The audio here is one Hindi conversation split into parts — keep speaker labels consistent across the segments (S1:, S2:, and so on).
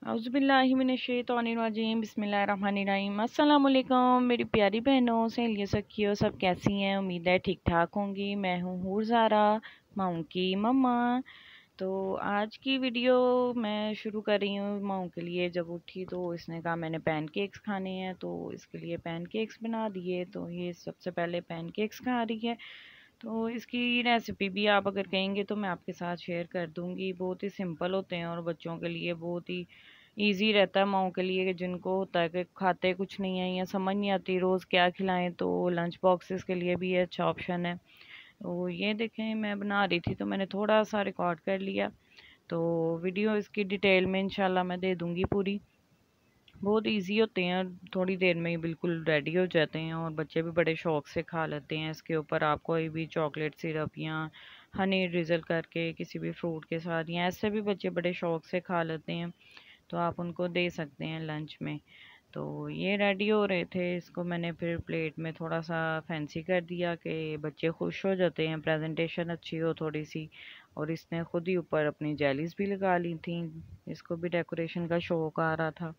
S1: औज़ुबिल्लाहिमिनश्शैतानिर्रजीम बिस्मिल्लाहिर्रहमानिर्रहीम। अस्सलाम वालेकुम मेरी प्यारी बहनों, सहेलियों, सखियों, सब कैसी हैं? उम्मीद है ठीक ठाक होंगी। मैं हूँ हूर ज़ारा, माऊ की मम्मा। तो आज की वीडियो मैं शुरू कर रही हूँ। माऊ के लिए जब उठी तो इसने कहा मैंने पैनकेक्स खाने हैं, तो इसके लिए पैनकेक्स बना दिए। तो ये सबसे पहले पैनकेक्स खा रही है। तो इसकी रेसिपी भी आप अगर कहेंगे तो मैं आपके साथ शेयर कर दूँगी। बहुत ही सिंपल होते हैं और बच्चों के लिए बहुत ही ईज़ी रहता है। माओ के लिए जिनको होता है कि खाते कुछ नहीं है या समझ नहीं आती रोज़ क्या खिलाएं, तो लंच बॉक्सेस के लिए भी ये अच्छा ऑप्शन है। तो ये देखें मैं बना रही थी तो मैंने थोड़ा सा रिकॉर्ड कर लिया। तो वीडियो इसकी डिटेल में इंशाल्लाह मैं दे दूँगी पूरी। बहुत इजी होते हैं, थोड़ी देर में ही बिल्कुल रेडी हो जाते हैं और बच्चे भी बड़े शौक से खा लेते हैं। इसके ऊपर आप कोई भी चॉकलेट सिरप या हनी ड्रिज़ल करके किसी भी फ्रूट के साथ या ऐसे भी बच्चे बड़े शौक से खा लेते हैं, तो आप उनको दे सकते हैं लंच में। तो ये रेडी हो रहे थे, इसको मैंने फिर प्लेट में थोड़ा सा फैंसी कर दिया कि बच्चे खुश हो जाते हैं, प्रेजेंटेशन अच्छी हो थोड़ी सी। और इसने खुद ही ऊपर अपनी जेलीज भी लगा ली थी, इसको भी डेकोरेशन का शौक आ रहा था।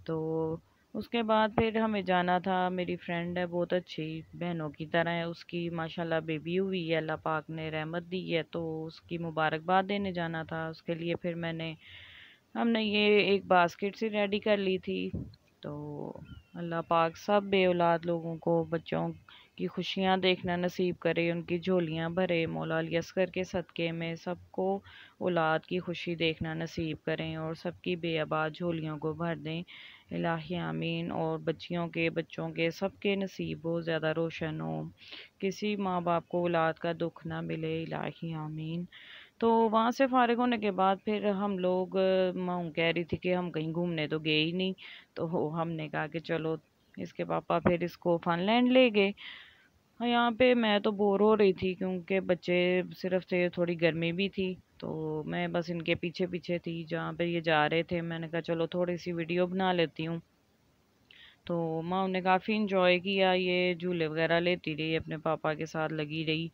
S1: तो उसके बाद फिर हमें जाना था। मेरी फ्रेंड है, बहुत अच्छी बहनों की तरह है, उसकी माशाल्लाह बेबी हुई है, अल्लाह पाक ने रहमत दी है, तो उसकी मुबारकबाद देने जाना था। उसके लिए फिर हमने ये एक बास्केट सी रेडी कर ली थी। तो अल्लाह पाक सब बे औलाद लोगों को बच्चों की खुशियाँ देखना नसीब करे, उनकी झोलियाँ भरे। मौला अली असगर के सदक़े में सबको औलाद की खुशी देखना नसीब करें और सबकी बेआबाद झोलियों को भर दें, इलाही आमीन। और बच्चों के सबके नसीब बहुत ज़्यादा रोशन हो, किसी माँ बाप को औलाद का दुख ना मिले, इलाही आमीन। तो वहाँ से फ़ारिग होने के बाद फिर हम लोग माँ कह रही थी कि हम कहीं घूमने तो गए ही नहीं, तो हमने कहा कि चलो इसके पापा फिर इसको फनलैंड ले गए। हाँ, यहाँ पे मैं तो बोर हो रही थी क्योंकि बच्चे सिर्फ थे, थोड़ी गर्मी भी थी। तो मैं बस इनके पीछे पीछे थी जहाँ पे ये जा रहे थे। मैंने कहा चलो थोड़ी सी वीडियो बना लेती हूँ। तो माँ ने काफ़ी इंजॉय किया, ये झूले वगैरह लेती रही, अपने पापा के साथ लगी रही।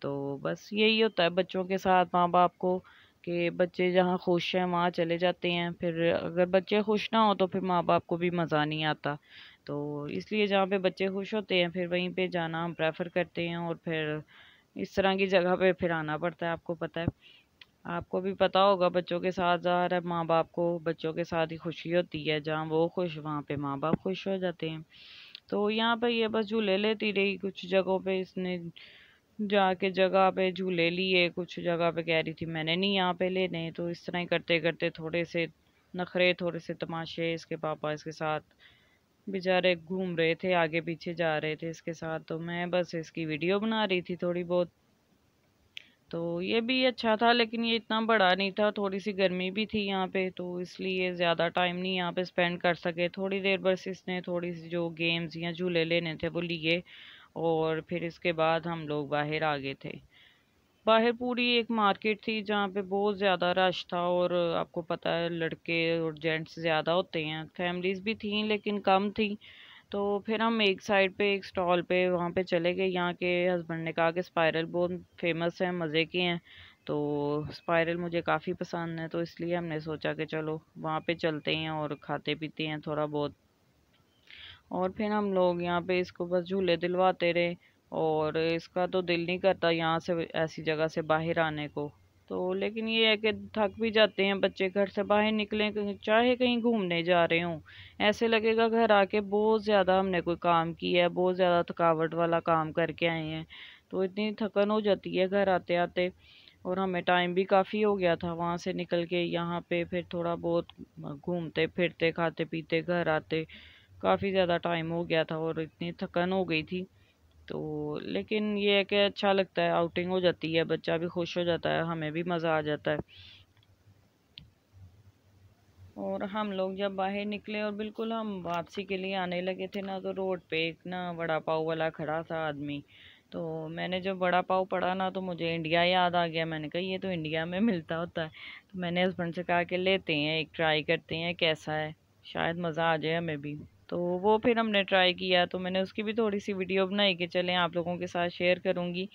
S1: तो बस यही होता है बच्चों के साथ माँ बाप को, कि बच्चे जहाँ खुश हैं वहाँ चले जाते हैं। फिर अगर बच्चे खुश ना हो तो फिर माँ बाप को भी मज़ा नहीं आता। तो इसलिए जहाँ पे बच्चे खुश होते हैं फिर वहीं पे जाना हम प्रेफर करते हैं, और फिर इस तरह की जगह पे फिर आना पड़ता है। आपको पता है, आपको भी पता होगा, बच्चों के साथ ज़ाहिर है माँ बाप को बच्चों के साथ ही खुशी होती है। जहाँ वो खुश वहाँ पे माँ बाप खुश हो जाते हैं। तो यहाँ पे ये बस झूले लेती रही, कुछ जगहों पे इसने जाके जगह पे झूले लिए, कुछ जगह पे कह रही थी मैंने नहीं यहाँ पे लेने। तो इस तरह ही करते करते थोड़े से नखरे, थोड़े से तमाशे, इसके पापा इसके साथ बेचारे घूम रहे थे, आगे पीछे जा रहे थे इसके साथ। तो मैं बस इसकी वीडियो बना रही थी थोड़ी बहुत। तो ये भी अच्छा था, लेकिन ये इतना बड़ा नहीं था, थोड़ी सी गर्मी भी थी यहाँ पे, तो इसलिए ज़्यादा टाइम नहीं यहाँ पे स्पेंड कर सके। थोड़ी देर बस इसने थोड़ी सी जो गेम्स या झूले लेने थे वो लिए, और फिर इसके बाद हम लोग बाहर आ गए थे। बाहर पूरी एक मार्केट थी जहाँ पे बहुत ज़्यादा रश था, और आपको पता है लड़के और जेंट्स ज़्यादा होते हैं, फैमिलीज भी थी लेकिन कम थी। तो फिर हम एक साइड पे एक स्टॉल पे वहाँ पे चले गए। यहाँ के हस्बैंड ने कहा कि स्पाइरल बहुत फेमस है, मज़े के हैं। तो स्पाइरल मुझे काफ़ी पसंद है, तो इसलिए हमने सोचा कि चलो वहाँ पे चलते हैं और खाते पीते हैं थोड़ा बहुत। और फिर हम लोग यहाँ पे इसको बस झूले दिलवाते रहे, और इसका तो दिल नहीं करता यहाँ से ऐसी जगह से बाहर आने को। तो लेकिन ये है कि थक भी जाते हैं बच्चे, घर से बाहर निकलें चाहे कहीं घूमने जा रहे हों, ऐसे लगेगा घर आके बहुत ज़्यादा हमने कोई काम किया है, बहुत ज़्यादा थकावट वाला काम करके आए हैं। तो इतनी थकन हो जाती है घर आते आते। और हमें टाइम भी काफ़ी हो गया था वहाँ से निकल के यहाँ पे, फिर थोड़ा बहुत घूमते फिरते खाते पीते घर आते काफ़ी ज़्यादा टाइम हो गया था और इतनी थकन हो गई थी। तो लेकिन ये है कि अच्छा लगता है, आउटिंग हो जाती है, बच्चा भी खुश हो जाता है, हमें भी मज़ा आ जाता है। और हम लोग जब बाहर निकले और बिल्कुल हम वापसी के लिए आने लगे थे ना, तो रोड पे एक ना वड़ा पाव वाला खड़ा था आदमी। तो मैंने जब वड़ा पाव पढ़ा ना तो मुझे इंडिया याद आ गया। मैंने कहा ये तो इंडिया में मिलता होता है। तो मैंने हस्बैंड से कहा कि लेते हैं, एक ट्राई करते हैं कैसा है, शायद मज़ा आ जाए हमें भी। तो वो फिर हमने ट्राई किया, तो मैंने उसकी भी थोड़ी सी वीडियो बनाई कि चलें आप लोगों के साथ शेयर करूँगी।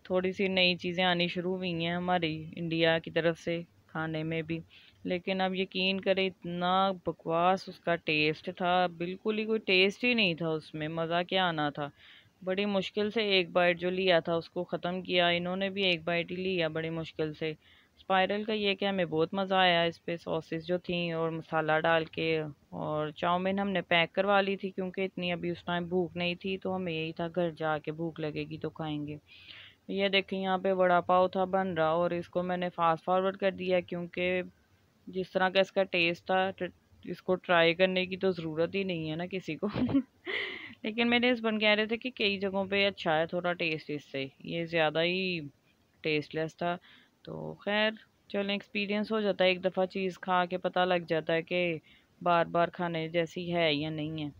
S1: थोड़ी सी नई चीज़ें आनी शुरू हुई हैं हमारी इंडिया की तरफ से खाने में भी। लेकिन अब यकीन करें इतना बकवास उसका टेस्ट था, बिल्कुल ही कोई टेस्ट ही नहीं था उसमें, मज़ा क्या आना था। बड़ी मुश्किल से एक बाइट जो लिया था उसको ख़त्म किया, इन्होंने भी एक बाइट ही लिया बड़ी मुश्किल से। स्पाइरल का ये कि हमें बहुत मज़ा आया इस पे, सॉसेस जो थी और मसाला डाल के। और चाउमीन हमने पैक करवा ली थी क्योंकि इतनी अभी उस टाइम भूख नहीं थी, तो हमें यही था घर जाके भूख लगेगी तो खाएंगे। ये देखें यहाँ पे वड़ा पाव था बन रहा, और इसको मैंने फास्ट फॉरवर्ड कर दिया क्योंकि जिस तरह का इसका टेस्ट था, इसको ट्राई करने की तो ज़रूरत ही नहीं है ना किसी को। लेकिन मेरे हस्बैंड कह रहे थे कि कई जगहों पे अच्छा है थोड़ा टेस्ट इससे, ये ज़्यादा ही टेस्टलेस था। तो खैर चलें, एक्सपीरियंस हो जाता है, एक दफ़ा चीज़ खा के पता लग जाता है कि बार बार खाने जैसी है या नहीं है।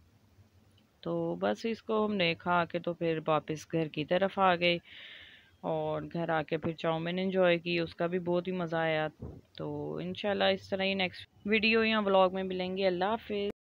S1: तो बस इसको हमने खा के तो फिर वापस घर की तरफ आ गए, और घर आके फिर चाउमीन एंजॉय की, उसका भी बहुत ही मज़ा आया। तो इंशाल्लाह इस तरह ही नेक्स्ट वीडियो या व्लॉग में मिलेंगे। अल्लाह हाफिज़।